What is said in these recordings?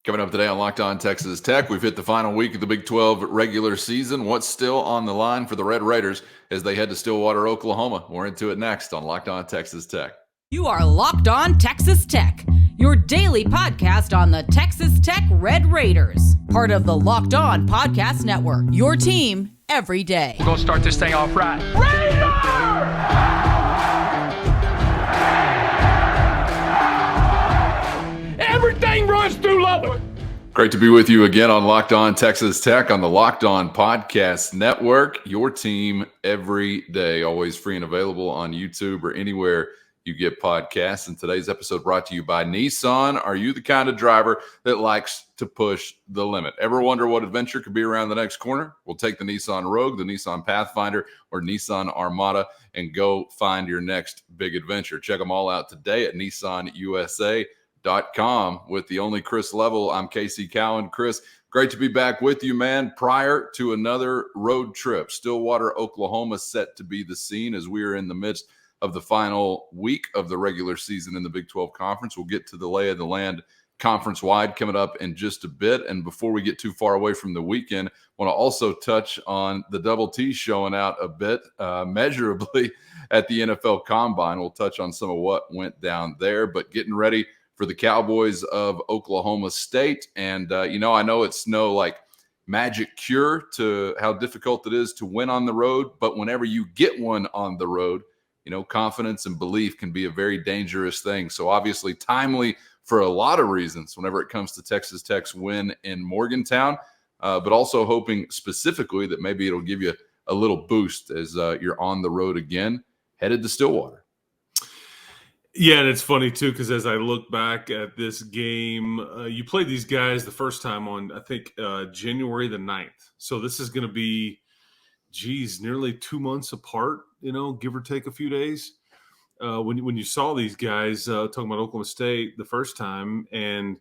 Coming up today on Locked On Texas Tech, we've hit the final week of the Big 12 regular season. What's still on the line for the Red Raiders as they head to Stillwater, Oklahoma? We're into it next on Locked On Texas Tech. You are Locked On Texas Tech, your daily podcast on the Texas Tech Red Raiders. Part of the Locked On Podcast Network, your team every day. We're going to start this thing off right. Raider! Everything runs through Lubbock. Great to be with you again on Locked On Texas Tech on the Locked On Podcast Network. Your team every day, always free and available on YouTube or anywhere you get podcasts. And today's episode brought to you by Nissan. Are you the kind of driver that likes to push the limit? Ever wonder what adventure could be around the next corner? We'll take the Nissan Rogue, the Nissan Pathfinder, or Nissan Armada and go find your next big adventure. Check them all out today at nissanusa.com with the only Chris Level. I'm Casey Cowan. Chris, great to be back with you, man. Prior to another road trip, Stillwater, Oklahoma set to be the scene as we are in the midst of the final week of the regular season in the Big 12 Conference. We'll get to the lay of the land conference-wide coming up in just a bit. And before we get too far away from the weekend, I want to also touch on the Double T showing out a bit measurably at the NFL Combine. We'll touch on some of what went down there, but getting ready for the Cowboys of Oklahoma State. And, I know it's no like magic cure to how difficult it is to win on the road, but whenever you get one on the road, confidence and belief can be a very dangerous thing. So obviously timely for a lot of reasons whenever it comes to Texas Tech's win in Morgantown, but also hoping specifically that maybe it'll give you a little boost as you're on the road again, headed to Stillwater. Yeah, and it's funny, too, because as I look back at this game, you played these guys the first time on, I think, January the 9th. So this is going to be, nearly 2 months apart, give or take a few days. When you saw these guys talking about Oklahoma State the first time, and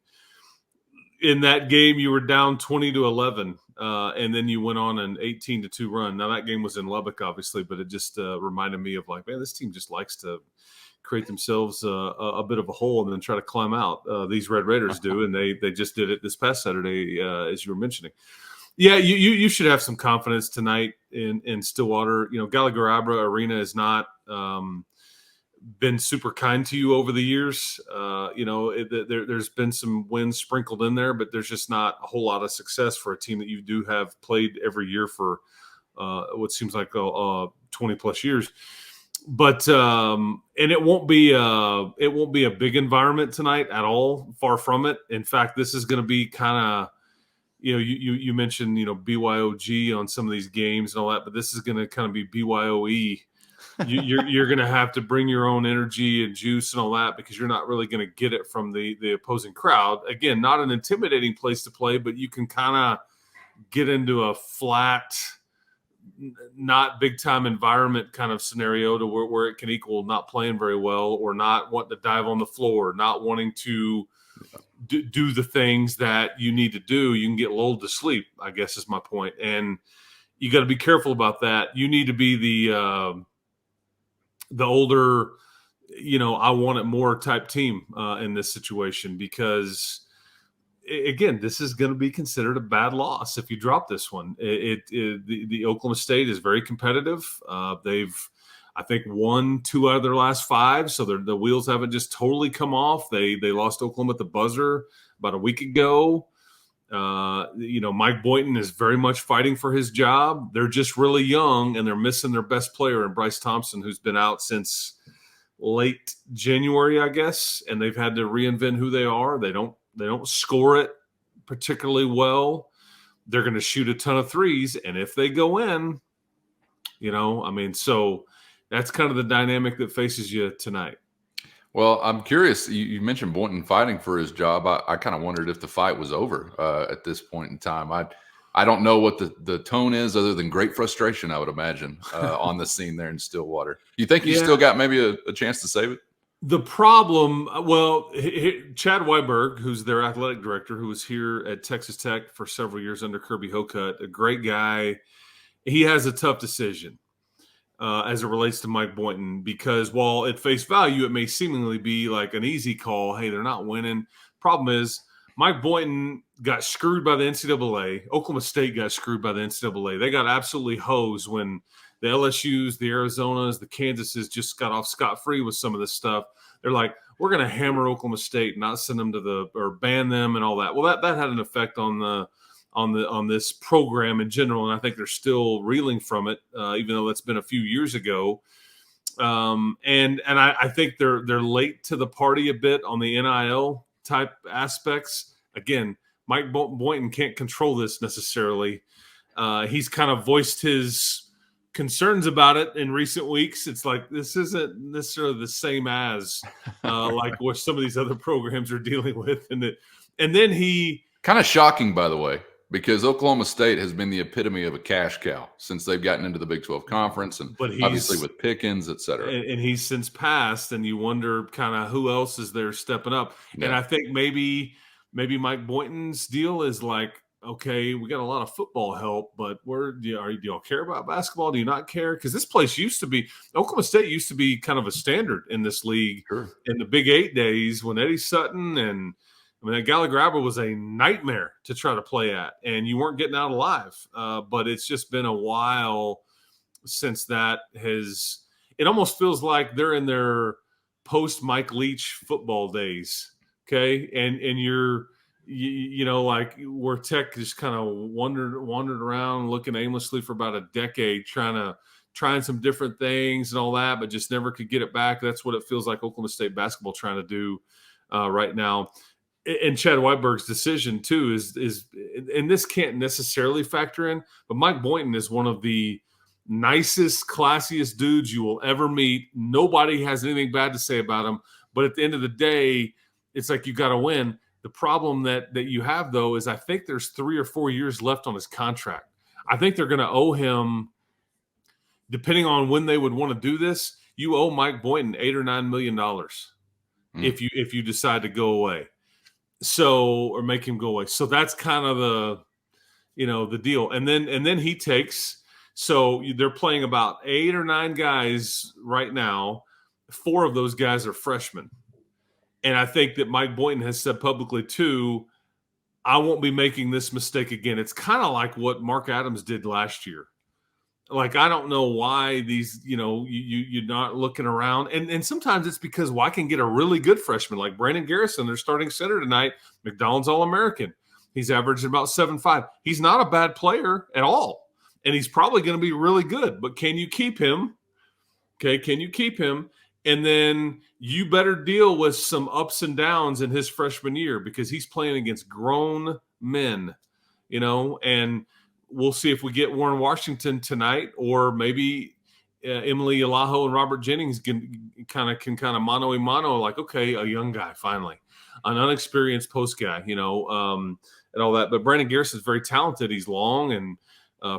in that game you were down 20-11, and then you went on an 18-2 run. Now that game was in Lubbock, obviously, but it just reminded me of like, man, this team just likes to create themselves a bit of a hole and then try to climb out. These Red Raiders do, and they just did it this past Saturday, as you were mentioning. Yeah, you should have some confidence tonight in Stillwater. Gallagher Abra Arena has not been super kind to you over the years. There's been some wins sprinkled in there, but there's just not a whole lot of success for a team that you do have played every year for what seems like 20 plus years. But and it won't be a big environment tonight at all. Far from it. In fact, this is going to be kind of, you mentioned BYOG on some of these games and all that, but this is going to kind of be BYOE. You're going to have to bring your own energy and juice and all that because you're not really going to get it from the opposing crowd. Again, not an intimidating place to play, but you can kind of get into a flat, not big time environment kind of scenario to where it can equal not playing very well or not wanting to dive on the floor, not wanting to do the things that you need to do. You can get lulled to sleep, I guess is my point. And you got to be careful about that. You need to be the older, I want it more type team in this situation because again, this is going to be considered a bad loss if you drop this one. The Oklahoma State is very competitive. They've, I think, won 2 out of their last 5, so the wheels haven't just totally come off. They lost Oklahoma at the buzzer about a week ago. Mike Boynton is very much fighting for his job. They're just really young, and they're missing their best player in Bryce Thompson, who's been out since late January, I guess, and they've had to reinvent who they are. They don't score it particularly well. They're going to shoot a ton of threes, and if they go in, so that's kind of the dynamic that faces you tonight. Well, I'm curious. You mentioned Boynton fighting for his job. I kind of wondered if the fight was over at this point in time. I don't know what the tone is other than great frustration, I would imagine, on the scene there in Stillwater. You think he's still got maybe a chance to save it? The problem, Chad Weiberg, who's their athletic director, who was here at Texas Tech for several years under Kirby Hocutt, a great guy, he has a tough decision as it relates to Mike Boynton because while at face value it may seemingly be like an easy call, hey, they're not winning. Problem is Mike Boynton got screwed by the NCAA. Oklahoma State got screwed by the NCAA. They got absolutely hosed when the LSUs, the Arizonas, the Kansases just got off scot-free with some of this stuff. They're like, we're going to hammer Oklahoma State, not send them or ban them and all that. Well, that had an effect on this program in general, and I think they're still reeling from it, even though that's been a few years ago. And I think they're late to the party a bit on the NIL type aspects. Again, Mike Boynton can't control this necessarily. He's kind of voiced his concerns about it in recent weeks. It's like, this isn't necessarily the same as like what some of these other programs are dealing with. And then he kind of shocking, by the way, because Oklahoma State has been the epitome of a cash cow since they've gotten into the Big 12 conference, and obviously with Pickens, et cetera. And he's since passed, and you wonder kind of who else is there stepping up. Yeah. And I think maybe Mike Boynton's deal is like, okay, we got a lot of football help, but do y'all care about basketball? Do you not care? Because this place Oklahoma State used to be kind of a standard in this league. Sure. In the Big 8 days when Eddie Sutton and that Gallagher was a nightmare to try to play at, and you weren't getting out alive. But it's just been a while since that has – it almost feels like they're in their post-Mike Leach football days, okay? And you're you know, like where Tech just kind of wandered around looking aimlessly for about a decade trying some different things and all that, but just never could get it back. That's what it feels like Oklahoma State basketball trying to do right now. And Chad Whiteberg's decision too is, and this can't necessarily factor in, but Mike Boynton is one of the nicest, classiest dudes you will ever meet. Nobody has anything bad to say about him, but at the end of the day, it's like you got to win. The problem that you have though is I think there's 3 or 4 years left on his contract. I think they're going to owe him, depending on when they would want to do this. You owe Mike Boynton $8 or $9 million if you decide to go away. So, or make him go away. So that's kind of the deal. And then he takes, so they're playing about 8 or 9 guys right now. 4 of those guys are freshmen. And I think that Mike Boynton has said publicly too, I won't be making this mistake again. It's kind of like what Mark Adams did last year. Like, I don't know why these, you're not looking around. And sometimes it's because, I can get a really good freshman like Brandon Garrison. They're starting center tonight. McDonald's All-American. He's averaging about 7.5. He's not a bad player at all. And he's probably going to be really good. But can you keep him? Okay, can you keep him? And then you better deal with some ups and downs in his freshman year because he's playing against grown men, and we'll see if we get Warren Washington tonight, or maybe Emily Alaho and Robert Jennings can kind of mano a mano, like, okay, a young guy, finally, an unexperienced post guy, and all that. But Brandon Garrison is very talented. He's long and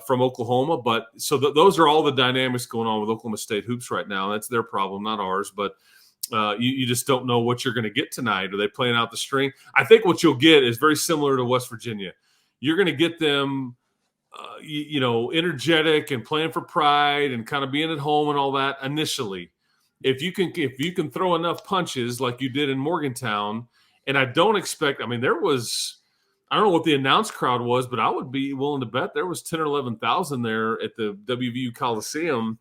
from Oklahoma. But so those are all the dynamics going on with Oklahoma State hoops right now. That's their problem, not ours. But you just don't know what you're going to get tonight. Are they playing out the string? I think what you'll get is very similar to West Virginia. You're going to get them energetic and playing for pride and kind of being at home and all that initially. If you can throw enough punches like you did in Morgantown, and I don't expect, there was, I don't know what the announced crowd was, but I would be willing to bet there was 10 or 11,000 there at the WVU Coliseum.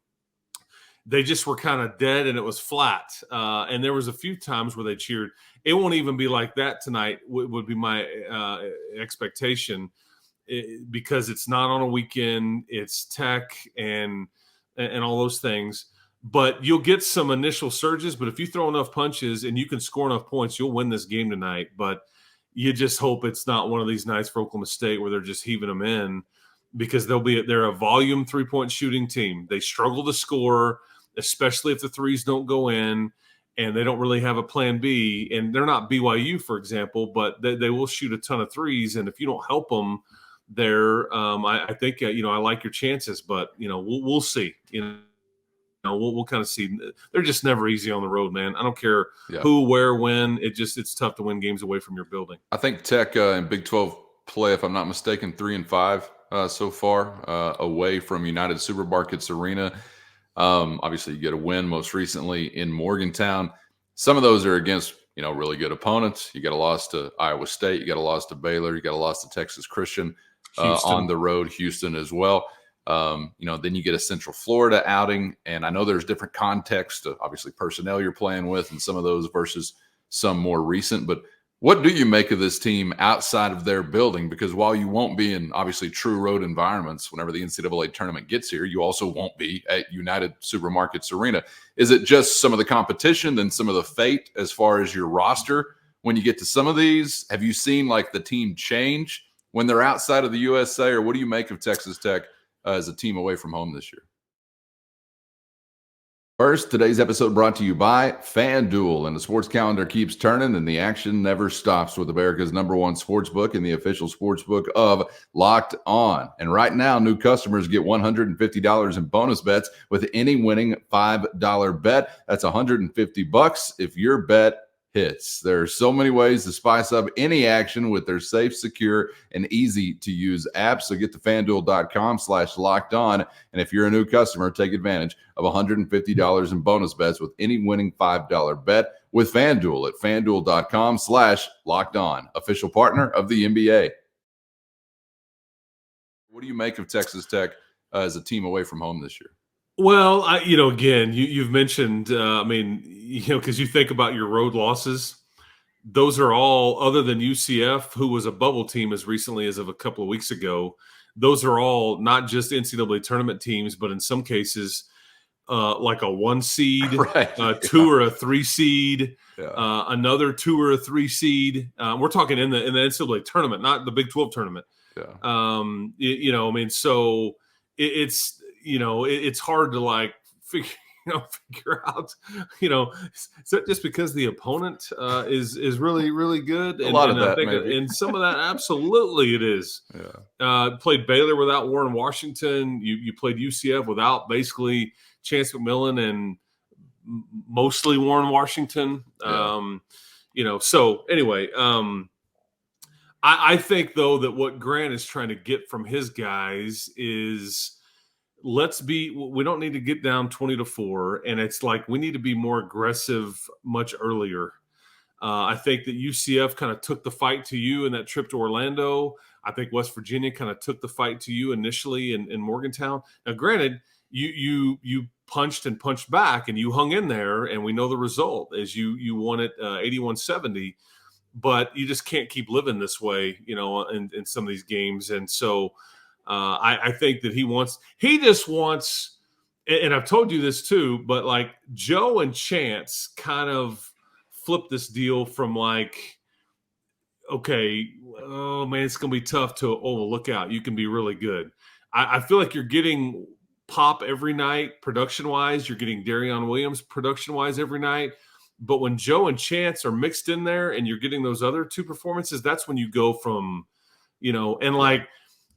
They just were kind of dead and it was flat. And there was a few times where they cheered. It won't even be like that tonight, would be my expectation. Because it's not on a weekend, it's Tech and all those things. But you'll get some initial surges. But if you throw enough punches and you can score enough points, you'll win this game tonight. But you just hope it's not one of these nights for Oklahoma State where they're just heaving them in, because they're a volume 3-point shooting team. They struggle to score, especially if the threes don't go in, and they don't really have a plan B. And they're not BYU, for example, but they will shoot a ton of threes. And if you don't help them there, I think I like your chances, but we'll see. We'll kind of see. They're just never easy on the road, man. I don't care who, where, when. It's tough to win games away from your building. I think Tech in Big 12 play, if I'm not mistaken, 3-5 so far away from United Supermarkets Arena. Obviously, you get a win most recently in Morgantown. Some of those are against really good opponents. You got a loss to Iowa State. You got a loss to Baylor. You got a loss to Texas Christian on the road, Houston as well. Then you get a Central Florida outing. And I know there's different context, obviously personnel you're playing with and some of those versus some more recent. But what do you make of this team outside of their building? Because while you won't be in obviously true road environments whenever the NCAA tournament gets here, you also won't be at United Supermarkets Arena. Is it just some of the competition, then some of the fate as far as your roster? When you get to some of these, have you seen like the team change when they're outside of the USA, or what do you make of Texas Tech as a team away from home this year? First, today's episode brought to you by FanDuel, and the sports calendar keeps turning and the action never stops with America's #1 sportsbook and the official sportsbook of Locked On. And right now, new customers get $150 in bonus bets with any winning $5 bet. That's $150 if your bet hits. There are so many ways to spice up any action with their safe, secure, and easy-to-use app. So get to FanDuel.com/LockedOn. And if you're a new customer, take advantage of $150 in bonus bets with any winning $5 bet with FanDuel at FanDuel.com/LockedOn, official partner of the NBA. What do you make of Texas Tech as a team away from home this year? Well, again, you've mentioned, because you think about your road losses, those are all, other than UCF, who was a bubble team as recently as of a couple of weeks ago, those are all not just NCAA tournament teams, but in some cases, like a 1 seed, Right. 2 or a 3 seed, Yeah. another 2 or a 3 seed. We're talking in the NCAA tournament, not the Big 12 tournament. Yeah. So it's hard to like figure out, is that just because the opponent is really, really good? A lot of that, I think maybe. and some of that, absolutely it is. Yeah. Played Baylor without Warren Washington. You played UCF without basically Chance McMillan and mostly Warren Washington. Yeah. So anyway, I think though that what Grant is trying to get from his guys is, we don't need to get down 20-4. And it's like, we need to be more aggressive much earlier. I think that UCF kind of took the fight to you in that trip to Orlando. I think West Virginia kind of took the fight to you initially in Morgantown. Now, granted, you punched and punched back and you hung in there, and we know the result as you won it 81-70, but you just can't keep living this way, in some of these games. And so, I think that he just wants, and I've told you this too, but like Joe and Chance kind of flipped this deal from like, okay, oh man, it's going to be tough to, look out, you can be really good. I feel like you're getting Pop every night production-wise. You're getting Darion Williams production-wise every night. But when Joe and Chance are mixed in there and you're getting those other two performances, that's when you go from, and like,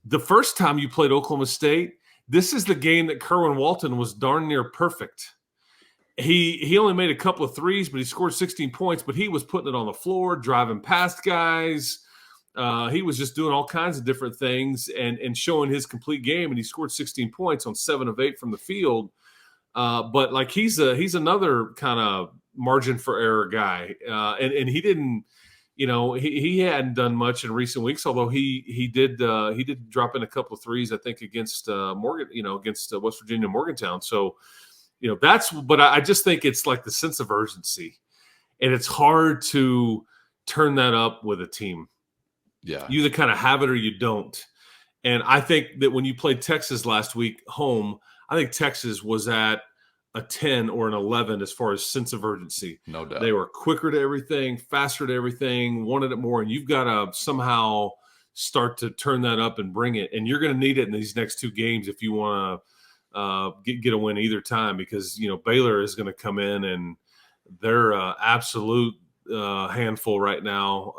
the first time you played Oklahoma State, this is the game that Kerwin Walton was darn near perfect. He only made a couple of threes, but he scored 16 points, but he was putting it on the floor, driving past guys. He was just doing all kinds of different things and showing his complete game, and he scored 16 points on 7 of 8 from the field. But like he's another kind of margin for error guy. And he didn't, he hadn't done much in recent weeks, although he did drop in a couple of threes, I think, against against West Virginia Morgantown. So, but I just think it's like the sense of urgency, and it's hard to turn that up with a team. Yeah. You either kind of have it or you don't. And I think that when you played Texas last week home, I think Texas was at a 10 or an 11 as far as sense of urgency. No doubt. They were quicker to everything, faster to everything, wanted it more, and you've got to somehow start to turn that up and bring it. And you're going to need it in these next 2 games if you want to get a win either time, because Baylor is going to come in and they're absolute handful right now.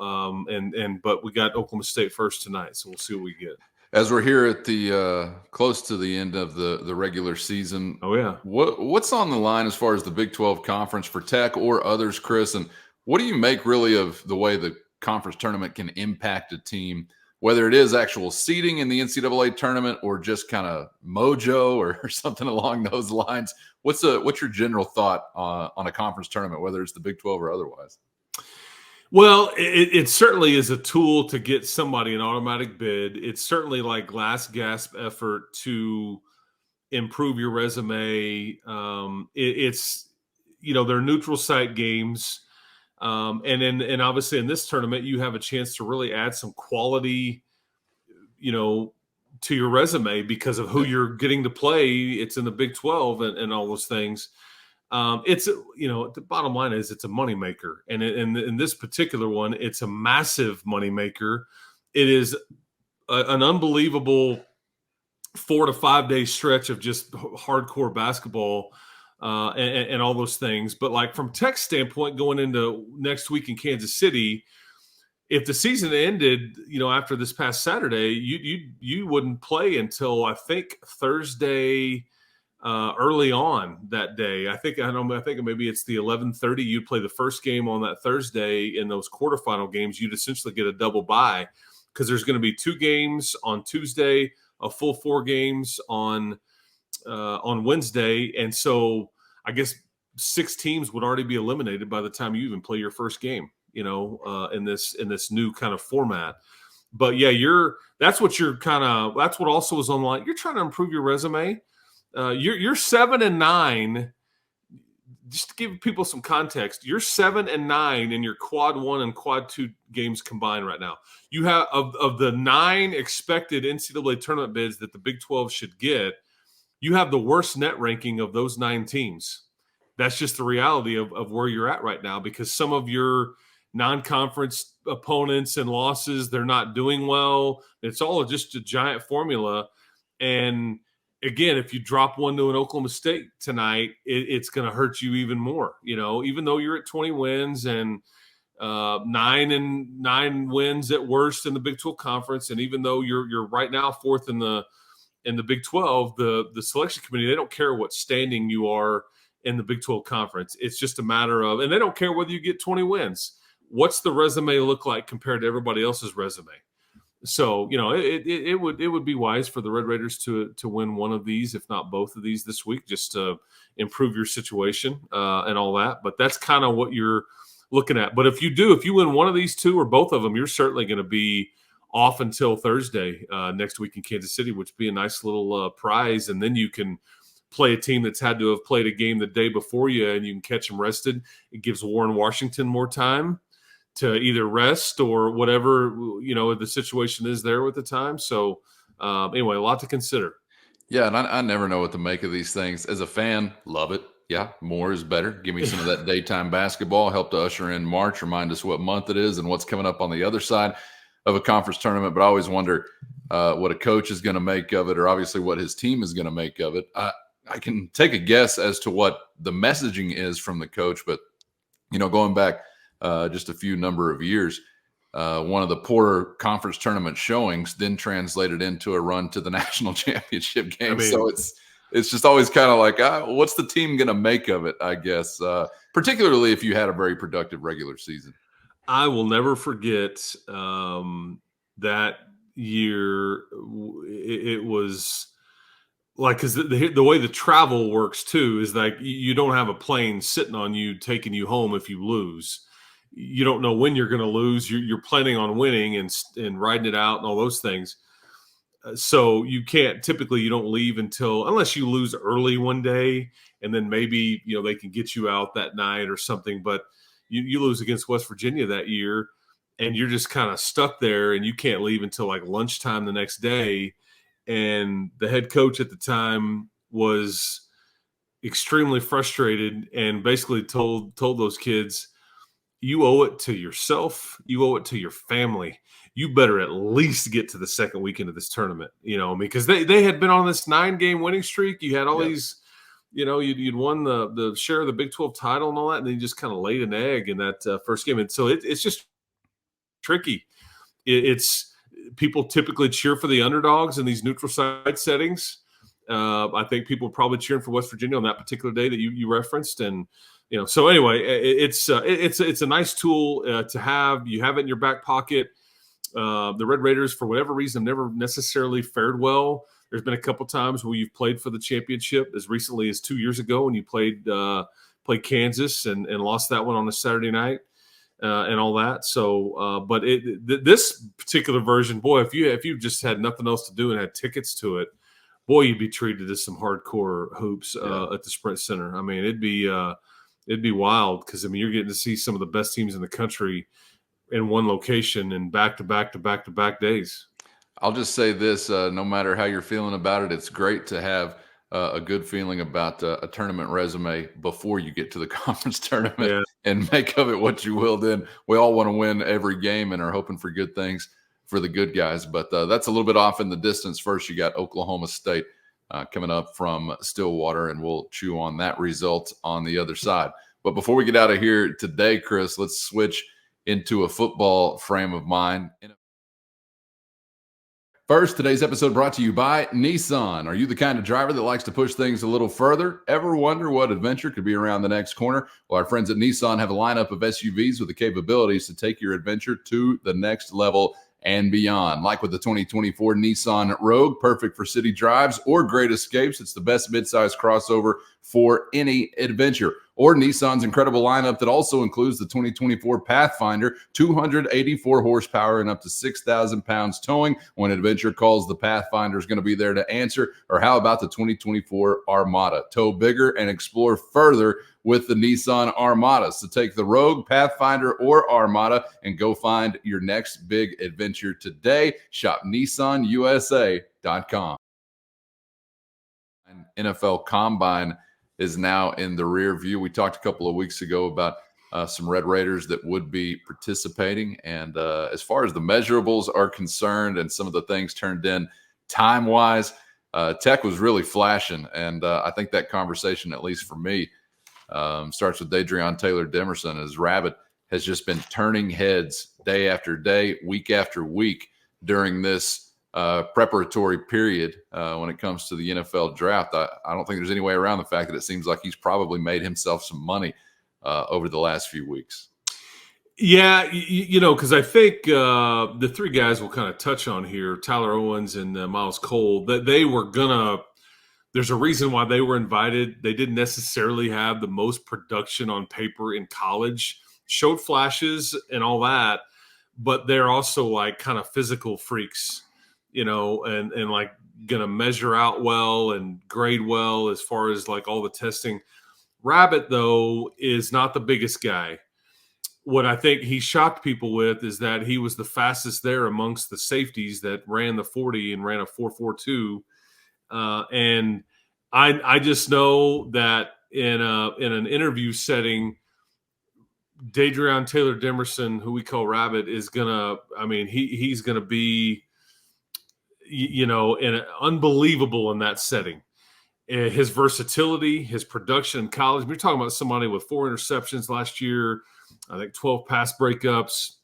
But we got Oklahoma State first tonight, so we'll see what we get. As we're here at the close to the end of the regular season, oh yeah, what's on the line as far as the Big 12 conference for Tech or others, Chris? And what do you make really of the way the conference tournament can impact a team, whether it is actual seeding in the NCAA tournament or just kind of mojo or something along those lines? What's your general thought on a conference tournament, whether it's the Big 12 or otherwise? Well, it certainly is a tool to get somebody an automatic bid. It's certainly like last gasp effort to improve your resume. It's they're neutral site games, and obviously in this tournament you have a chance to really add some quality, to your resume because of who you're getting to play. It's in the Big 12 and all those things. It's the bottom line is it's a moneymaker, and in this particular one, it's a massive moneymaker. It is an unbelievable 4 to 5 day stretch of just hardcore basketball and all those things. But like from Tech's standpoint, going into next week in Kansas City, if the season ended, after this past Saturday, you wouldn't play until I think Thursday. Early on that day, I think maybe it's the 11:30. You'd play the first game on that Thursday. In those quarterfinal games, you'd essentially get a double bye because there's going to be 2 games on Tuesday, a full 4 games on Wednesday, and so I guess 6 teams would already be eliminated by the time you even play your first game. In this new kind of format. But yeah, that's what also is on the line. You're trying to improve your resume. You're 7-9. Just to give people some context, you're 7-9 in your quad 1 and quad 2 games combined right now. You have of the 9 expected NCAA tournament bids that the Big 12 should get, you have the worst net ranking of those 9 teams. That's just the reality of where you're at right now, because some of your non-conference opponents and losses, they're not doing well. It's all just a giant formula. And again, if you drop one to an Oklahoma State tonight, it's going to hurt you even more. Even though you're at 20 wins and 9 wins at worst in the Big 12 conference, and even though you're right now 4th in the Big 12, the selection committee, they don't care what standing you are in the Big 12 conference. It's just a matter of, and they don't care whether you get 20 wins. What's the resume look like compared to everybody else's resume? So, it would be wise for the Red Raiders to win one of these, if not both of these this week, just to improve your situation and all that. But that's kind of what you're looking at. But if you win one of these 2 or both of them, you're certainly going to be off until Thursday next week in Kansas City, which would be a nice little prize. And then you can play a team that's had to have played a game the day before you, and you can catch them rested. It gives Warren Washington more time to either rest or whatever, the situation is there with the time. So anyway, a lot to consider. Yeah, and I never know what to make of these things. As a fan, love it. Yeah, more is better. Give me some of that daytime basketball, help to usher in March, remind us what month it is and what's coming up on the other side of a conference tournament. But I always wonder what a coach is going to make of it, or obviously what his team is going to make of it. I can take a guess as to what the messaging is from the coach, but, going back just a few number of years, one of the poorer conference tournament showings then translated into a run to the national championship game. So it's just always kind of like, what's the team going to make of it, I guess, particularly if you had a very productive regular season. I will never forget that year. It was like, because the way the travel works too is like you don't have a plane sitting on you taking you home if you lose. You don't know when you're going to lose. You're planning on winning and riding it out and all those things. So you don't leave unless you lose early one day, and then maybe, they can get you out that night or something. But you lose against West Virginia that year, and you're just kind of stuck there, and you can't leave until like lunchtime the next day. And the head coach at the time was extremely frustrated and basically told those kids, you owe it to yourself. You owe it to your family. You better at least get to the second weekend of this tournament, because they had been on this 9-game winning streak. You had all these, you'd won the share of the Big 12 title and all that, and then you just kind of laid an egg in that first game. And so it's just tricky. It's people typically cheer for the underdogs in these neutral site settings. I think people were probably cheering for West Virginia on that particular day that you referenced. And, so anyway, it's a nice tool to have. You have it in your back pocket. The Red Raiders, for whatever reason, have never necessarily fared well. There's been a couple times where you've played for the championship as recently as 2 years ago when you played Kansas and lost that one on a Saturday night. and all that. So, but this particular version, boy, if you just had nothing else to do and had tickets to it, boy, you'd be treated to some hardcore hoops at the Sprint Center. I mean, it'd be wild because you're getting to see some of the best teams in the country in one location and back to back days. I'll just say this: no matter how you're feeling about it, it's great to have a good feeling about a tournament resume before you get to the conference tournament and make of it what you will. Then we all want to win every game and are hoping for good things for the good guys. But that's a little bit off in the distance. First, you got Oklahoma State coming up from Stillwater, and we'll chew on that result on the other side. But before we get out of here today, Chris, let's switch into a football frame of mind. First, today's episode brought to you by Nissan. Are you the kind of driver that likes to push things a little further? Ever wonder what adventure could be around the next corner? Well, our friends at Nissan have a lineup of SUVs with the capabilities to take your adventure to the next level and beyond. Like with the 2024 Nissan Rogue, perfect for city drives or great escapes. It's the best midsize crossover for any adventure. Or Nissan's incredible lineup that also includes the 2024 Pathfinder, 284 horsepower and up to 6,000 pounds towing. When adventure calls, the Pathfinder is going to be there to answer. Or how about the 2024 Armada? Tow bigger and explore further with the Nissan Armada. So take the Rogue, Pathfinder, or Armada and go find your next big adventure today. Shop NissanUSA.com. NFL Combine is now in the rear view. We talked a couple of weeks ago about some Red Raiders that would be participating. And as far as the measurables are concerned and some of the things turned in time-wise, Tech was really flashing. And I think that conversation, at least for me, starts with Dadrion Taylor-Demerson, as Rabbit has just been turning heads day after day, week after week during this preparatory period when it comes to the NFL draft. I don't think there's any way around the fact that it seems like he's probably made himself some money over the last few weeks. Yeah, because I think the three guys we'll kind of touch on here, Tyler Owens and Miles Cole, that they were there's a reason why they were invited. They didn't necessarily have the most production on paper in college, showed flashes and all that, but they're also like kind of physical freaks, and like going to measure out well and grade well as far as like all the testing. Rabbit, though, is not the biggest guy. What I think he shocked people with is that he was the fastest there amongst the safeties that ran the 40 and ran a 4.42. And I just know that in an interview setting, Dadrion Taylor-Demerson, who we call Rabbit, is he's gonna be, unbelievable in that setting. His versatility, his production in college. We're talking about somebody with 4 interceptions last year, I think 12 pass breakups,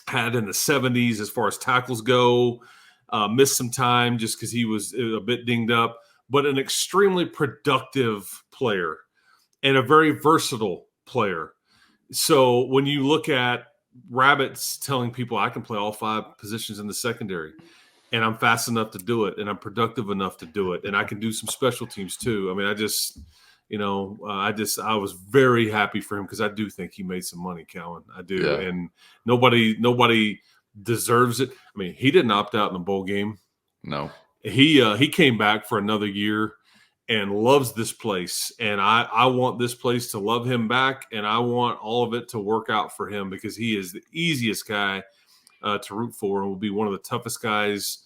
had in the 70s as far as tackles go, missed some time just because he was a bit dinged up, but an extremely productive player and a very versatile player. So when you look at Rabbits telling people I can play all 5 positions in the secondary, and I'm fast enough to do it, and I'm productive enough to do it, and I can do some special teams too. I mean, I was very happy for him because I do think he made some money, Calvin. I do, Yeah. And nobody deserves it. I mean, he didn't opt out in the bowl game. No, he came back for another year and loves this place, and I want this place to love him back, and I want all of it to work out for him because he is the easiest guy to root for and will be one of the toughest guys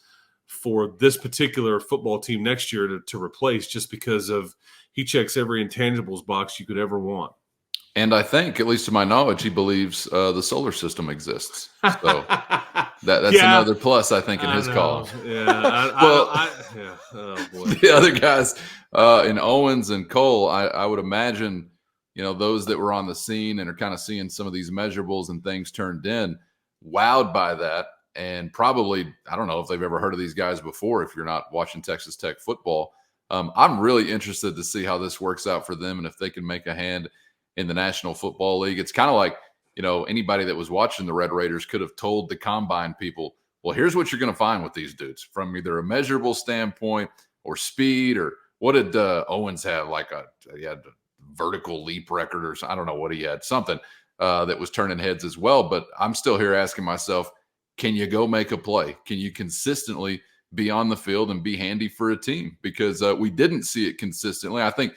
for this particular football team next year to replace, just because of he checks every intangibles box you could ever want. and I think, at least to my knowledge, he believes the solar system exists. So that's another plus, I think, in his call. Yeah. Oh boy. The other guys in Owens and Cole, I would imagine, those that were on the scene and are kind of seeing some of these measurables and things turned in, wowed by that. And probably, I don't know if they've ever heard of these guys before if you're not watching Texas Tech football. I'm really interested to see how this works out for them and if they can make a hand in the National Football League. It's kind of like, anybody that was watching the Red Raiders could have told the Combine people, well, here's what you're going to find with these dudes from either a measurable standpoint or speed, or what did Owens have? He had a vertical leap record, or I don't know what he had, something. that was turning heads as well. But I'm still here asking myself, can you go make a play? Can you consistently be on the field and be handy for a team? Because we didn't see it consistently. I think,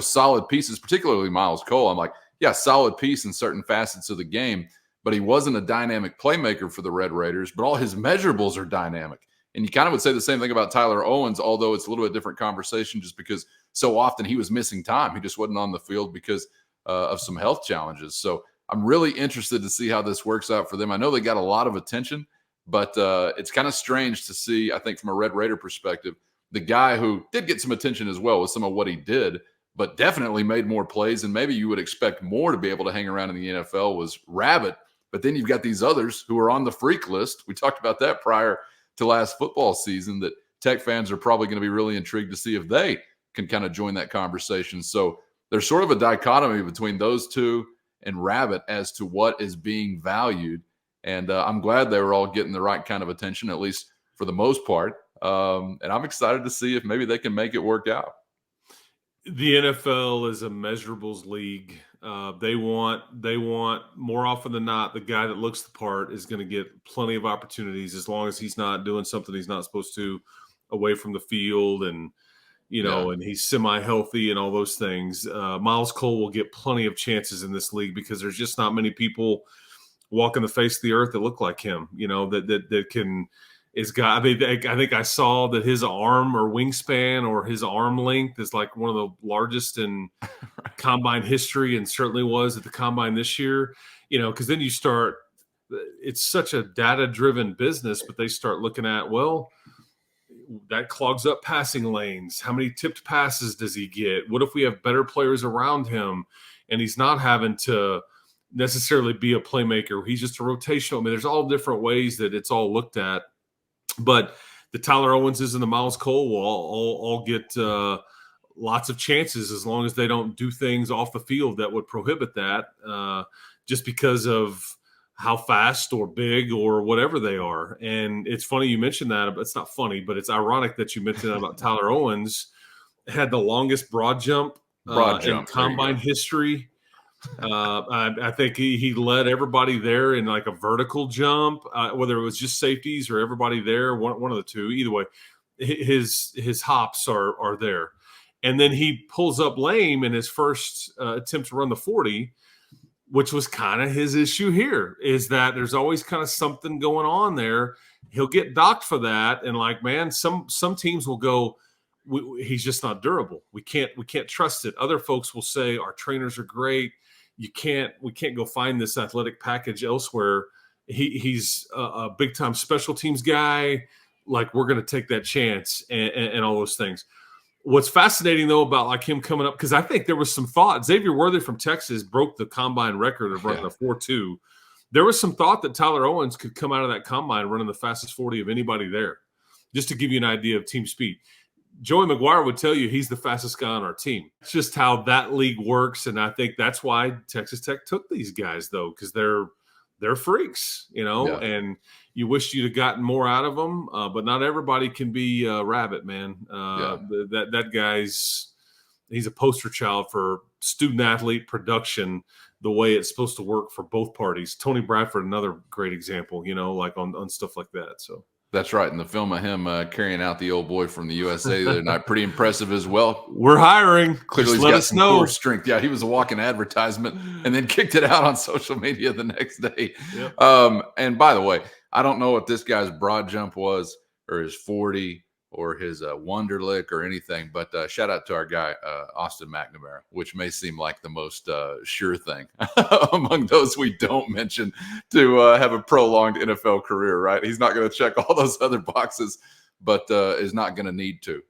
solid pieces, particularly Miles Cole. I'm like, yeah, solid piece in certain facets of the game, but he wasn't a dynamic playmaker for the Red Raiders, but all his measurables are dynamic. And you kind of would say the same thing about Tyler Owens, although it's a little bit different conversation just because so often he was missing time. He just wasn't on the field because of some health challenges. So I'm really interested to see how this works out for them. I know they got a lot of attention, but it's kind of strange to see, I think, from a Red Raider perspective, the guy who did get some attention as well with some of what he did, but definitely made more plays and maybe you would expect more to be able to hang around in the NFL was Rabbit. But then you've got these others who are on the freak list. We talked about that prior to last football season that Tech fans are probably going to be really intrigued to see if they can kind of join that conversation. So there's sort of a dichotomy between those two and Rabbit as to what is being valued. And I'm glad they were all getting the right kind of attention, at least for the most part. And I'm excited to see if maybe they can make it work out. The NFL is a measurables league. They want more often than not, the guy that looks the part is going to get plenty of opportunities as long as he's not doing something he's not supposed to away from the field and, and he's semi-healthy and all those things. Miles Cole will get plenty of chances in this league because there's just not many people walking the face of the earth that look like him, that can – I think I saw that his arm or wingspan or his arm length is like one of the largest in combine history, and certainly was at the combine this year. Because then you start. It's such a data-driven business, but they start looking at, well, that clogs up passing lanes. How many tipped passes does he get? What if we have better players around him, and he's not having to necessarily be a playmaker? He's just a rotational. I mean, there's all different ways that it's all looked at. But the Tyler Owenses and the Miles Cole will all get lots of chances as long as they don't do things off the field that would prohibit that just because of how fast or big or whatever they are. And it's funny you mentioned that. It's not funny, but it's ironic that you mentioned that about Tyler Owens. Had the longest broad jump in combine history. I think he led everybody there in like a vertical jump, whether it was just safeties or everybody there, one of the two. Either way, his hops are there. And then he pulls up lame in his first attempt to run the 40, which was kind of his issue here, is that there's always kind of something going on there. He'll get docked for that. And like, man, some teams will go, he's just not durable. We can't trust it. Other folks will say our trainers are great. We can't go find this athletic package elsewhere. He's a big time special teams guy. Like, we're going to take that chance and all those things. What's fascinating though about like him coming up, because I think there was some thought. Xavier Worthy from Texas broke the combine record of running a 4.2. There was some thought that Tyler Owens could come out of that combine running the fastest 40 of anybody there, just to give you an idea of team speed. Joey McGuire would tell you he's the fastest guy on our team. It's just how that league works, and I think that's why Texas Tech took these guys, though, because they're freaks, and you wish you'd have gotten more out of them, but not everybody can be a Rabbit, man. That guy's – he's a poster child for student-athlete production, the way it's supposed to work for both parties. Tony Bradford, another great example, like on stuff like that, so – That's right. And the film of him carrying out the old boy from the USA the other night, pretty impressive as well. We're hiring. Clearly, he's got some core strength. Yeah, he was a walking advertisement and then kicked it out on social media the next day. Yep. And by the way, I don't know what this guy's broad jump was or his 40 or his Wonderlick or anything, but shout out to our guy, Austin McNamara, which may seem like the most sure thing among those we don't mention to have a prolonged NFL career, right? He's not going to check all those other boxes, but is not going to need to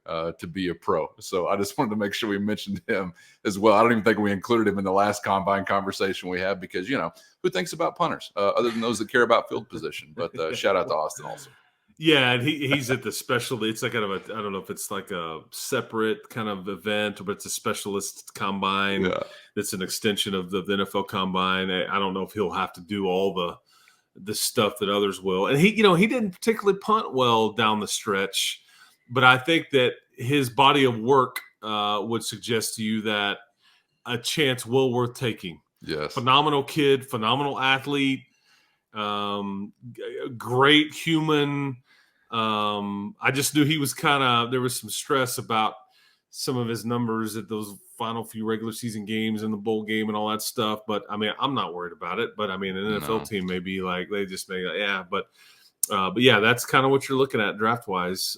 be a pro. So I just wanted to make sure we mentioned him as well. I don't even think we included him in the last combine conversation we had because, who thinks about punters other than those that care about field position? But shout out to Austin also. Yeah, and he's at the specialty. It's like kind of I don't know if it's like a separate kind of event, but it's a specialist combine. Yeah. That's an extension of the NFL combine. I don't know if he'll have to do all the stuff that others will. And he didn't particularly punt well down the stretch, but I think that his body of work would suggest to you that a chance well worth taking. Yes. Phenomenal kid, phenomenal athlete, great human. I just knew he was there was some stress about some of his numbers at those final few regular season games and the bowl game and all that stuff. But I mean, I'm not worried about it. But I mean, an NFL team may be like, they just may, yeah. But yeah, that's kind of what you're looking at draft wise.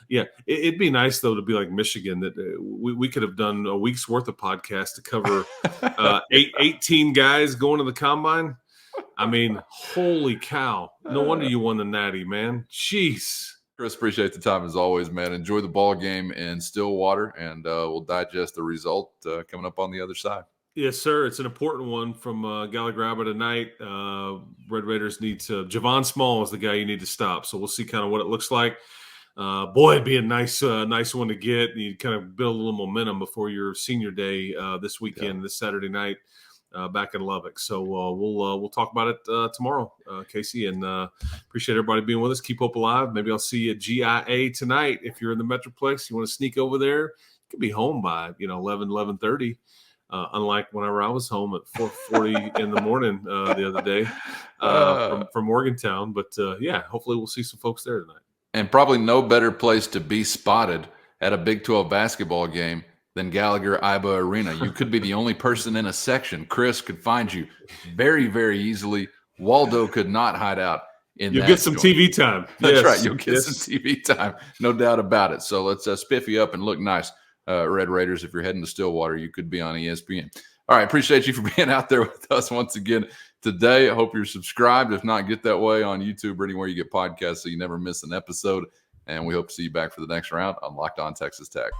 Yeah, it'd be nice though to be like Michigan, that we could have done a week's worth of podcasts to cover 18 guys going to the combine. I mean, holy cow! No wonder you won the Natty, man. Jeez. Chris, appreciate the time as always, man. Enjoy the ball game in Stillwater, and we'll digest the result coming up on the other side. Yes, sir. It's an important one from Gallagher tonight. Red Raiders need to. Javon Small is the guy you need to stop. So we'll see kind of what it looks like. Boy, it'd be a nice one to get. You kind of build a little momentum before your senior day this weekend, this Saturday night, back in Lubbock. So we'll talk about it tomorrow, Casey. And appreciate everybody being with us. Keep hope alive. Maybe I'll see you at GIA tonight if you're in the Metroplex. You want to sneak over there? You could be home by 11:30. Unlike whenever I was home at 4:40 in the morning the other day from Morgantown. But yeah, hopefully we'll see some folks there tonight. And probably no better place to be spotted at a Big 12 basketball game than Gallagher Iba Arena. You could be the only person in a section. Chris could find you very, very easily. Waldo could not hide out in You'll get some joint. TV time. That's right. You'll get some TV time. No doubt about it. So let's spiff you up and look nice. Red Raiders, if you're heading to Stillwater, you could be on ESPN. All right, appreciate you for being out there with us once again today. I hope you're subscribed. If not, get that way on YouTube or anywhere you get podcasts so you never miss an episode. And we hope to see you back for the next round on Locked On Texas Tech.